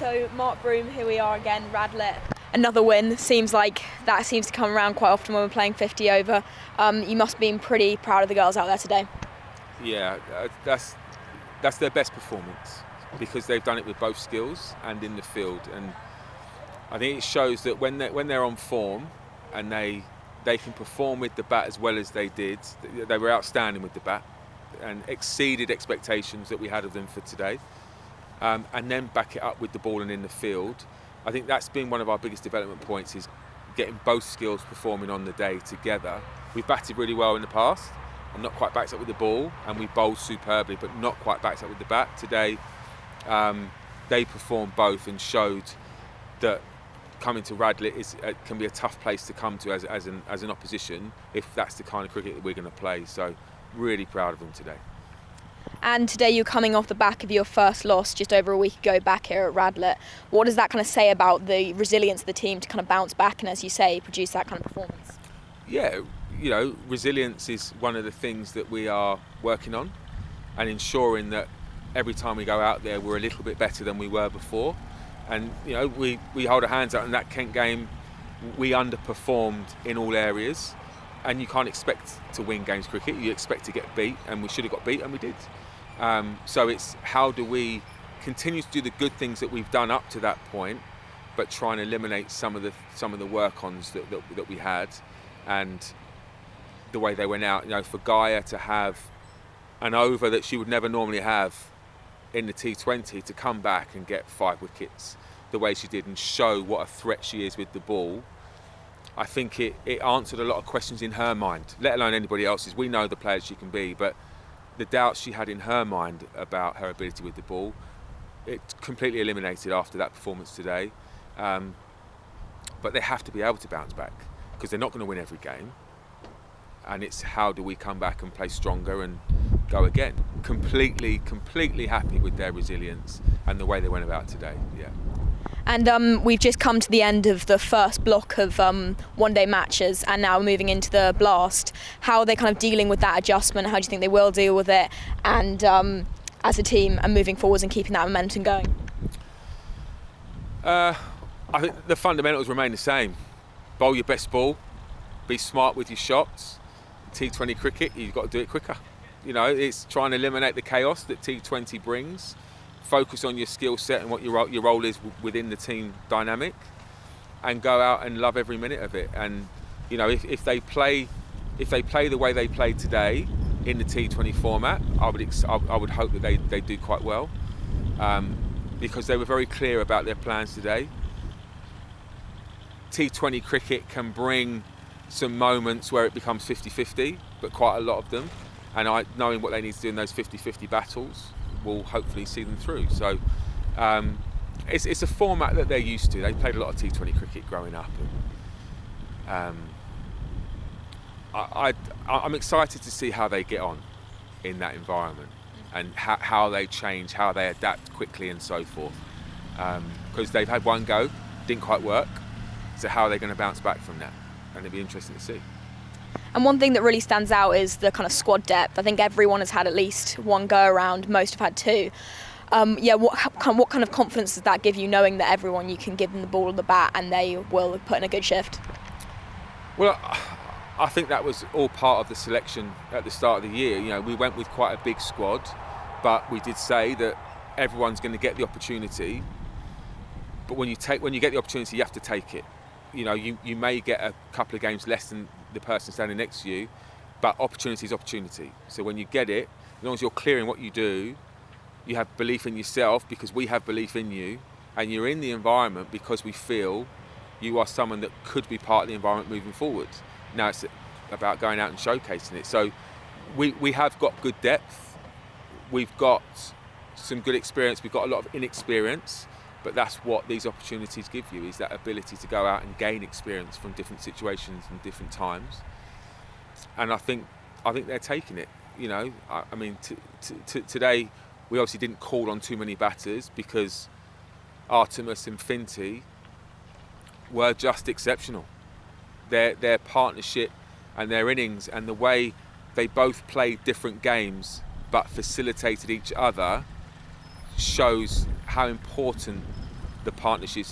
So Marc Broom, here we are again, Radlett. Another win. Seems to come around quite often when we're playing 50 over. You must have been pretty proud of the girls out there today. Yeah, that's their best performance because they've done it with both skills and in the field, and I think it shows that when they're on form and they can perform with the bat as well as they did. They were outstanding with the bat and exceeded expectations that we had of them for today, and then back it up with the ball and in the field. I think that's been one of our biggest development points, is getting both skills performing on the day together. We've batted really well in the past and not quite backed up with the ball, and we bowled superbly but not quite backed up with the bat. Today they performed both and showed that coming to Radlett can be a tough place to come to as an opposition if that's the kind of cricket that we're going to play. So really proud of them today. And today you're coming off the back of your first loss just over a week ago back here at Radlett. What does that kind of say about the resilience of the team to kind of bounce back and, as you say, produce that kind of performance? Yeah, resilience is one of the things that we are working on, and ensuring that every time we go out there we're a little bit better than we were before. And we hold our hands out. In that Kent game, we underperformed in all areas, and you can't expect to win games cricket. You expect to get beat, and we should have got beat, and we did. So it's how do we continue to do the good things that we've done up to that point, but try and eliminate some of the work-ons that we had, and the way they went out. For Gaia to have an over that she would never normally have in the T20, to come back and get 5 wickets the way she did and show what a threat she is with the ball, I think it answered a lot of questions in her mind, let alone anybody else's. We know the player she can be, but the doubts she had in her mind about her ability with the ball, it completely eliminated after that performance today. But they have to be able to bounce back, because they're not going to win every game, and it's how do we come back and play stronger and go again. Completely happy with their resilience and the way they went about today. Yeah. And we've just come to the end of the first block of one-day matches, and now moving into the Blast. How are they kind of dealing with that adjustment? How do you think they will deal with it? And as a team, and moving forwards and keeping that momentum going? I think the fundamentals remain the same. Bowl your best ball, be smart with your shots. T20 cricket, you've got to do it quicker. It's trying to eliminate the chaos that T20 brings. Focus on your skill set and what your role is within the team dynamic, and go out and love every minute of it. And if they play the way they played today in the T20 format, I would hope that they do quite well, because they were very clear about their plans today. T20 cricket can bring some moments where it becomes 50-50, but quite a lot of them, and knowing what they need to do in those 50-50 battles will hopefully see them through. So it's a format that they're used to. They played a lot of T20 cricket growing up, and I'm excited to see how they get on in that environment, and how they change, how they adapt quickly and so forth, because they've had one go, didn't quite work, so how are they going to bounce back from that? And it'll be interesting to see. And one thing that really stands out is the kind of squad depth. I think everyone has had at least one go around, most have had 2. What kind of confidence does that give you, knowing that everyone, you can give them the ball and the bat and they will put in a good shift? Well, I think that was all part of the selection at the start of the year. We went with quite a big squad, but we did say that everyone's going to get the opportunity. But when you get the opportunity, you have to take it. You may get a couple of games less than the person standing next to you, but opportunity is opportunity. So when you get it, as long as you're clear in what you do, you have belief in yourself, because we have belief in you, and you're in the environment because we feel you are someone that could be part of the environment moving forward. Now it's about going out and showcasing it. So we have got good depth, we've got some good experience, we've got a lot of inexperience, but that's what these opportunities give you, is that ability to go out and gain experience from different situations and different times. And I think they're taking it. Today we obviously didn't call on too many batters, because Artemis and Finty were just exceptional. Their partnership and their innings, and the way they both played different games but facilitated each other, shows how important the partnership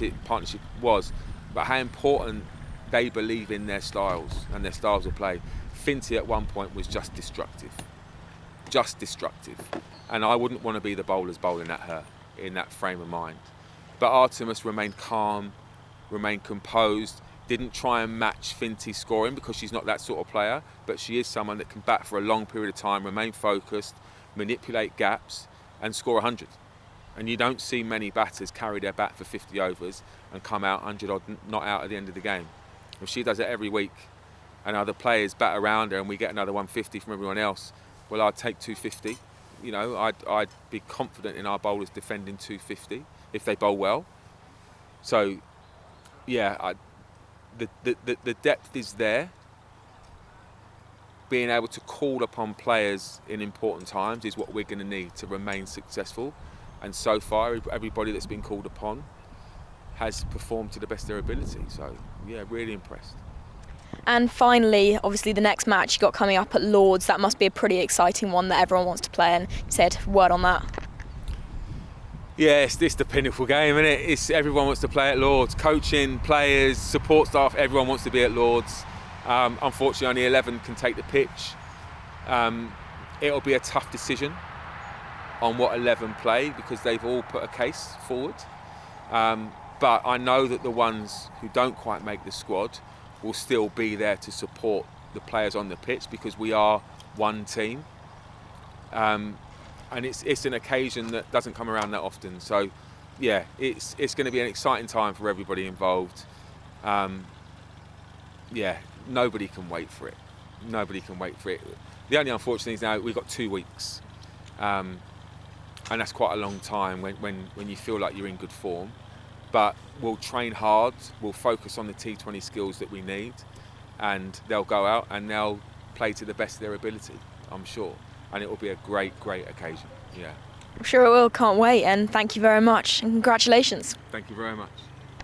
was, but how important they believe in their styles and their styles of play. Finty at one point was just destructive, and I wouldn't want to be the bowlers bowling at her in that frame of mind. But Artemis remained calm, remained composed, didn't try and match Finty's scoring because she's not that sort of player, but she is someone that can bat for a long period of time, remain focused, manipulate gaps and score 100. And you don't see many batters carry their bat for 50 overs and come out 100 odd not out at the end of the game. If she does it every week and other players bat around her and we get another 150 from everyone else, well, I'd take 250. You know, I'd be confident in our bowlers defending 250 if they bowl well. So, yeah, the depth is there. Being able to call upon players in important times is what we're going to need to remain successful. And so far, everybody that's been called upon has performed to the best of their ability. So, yeah, really impressed. And finally, obviously, the next match you got coming up at Lord's, that must be a pretty exciting one that everyone wants to play in. Said a word on that. Yeah, it's the pinnacle game, isn't it? Everyone wants to play at Lord's. Coaching, players, support staff, everyone wants to be at Lord's. Unfortunately, only 11 can take the pitch. It'll be a tough decision on what 11 play because they've all put a case forward. But I know that the ones who don't quite make the squad will still be there to support the players on the pitch because we are one team. And it's an occasion that doesn't come around that often. So, yeah, it's going to be an exciting time for everybody involved. Yeah, nobody can wait for it. Nobody can wait for it. The only unfortunate thing is now we've got 2 weeks. And that's quite a long time when you feel like you're in good form. But we'll train hard, we'll focus on the T20 skills that we need, and they'll go out and they'll play to the best of their ability, I'm sure. And it will be a great, great occasion, yeah. I'm sure it will, can't wait, and thank you very much, and congratulations. Thank you very much.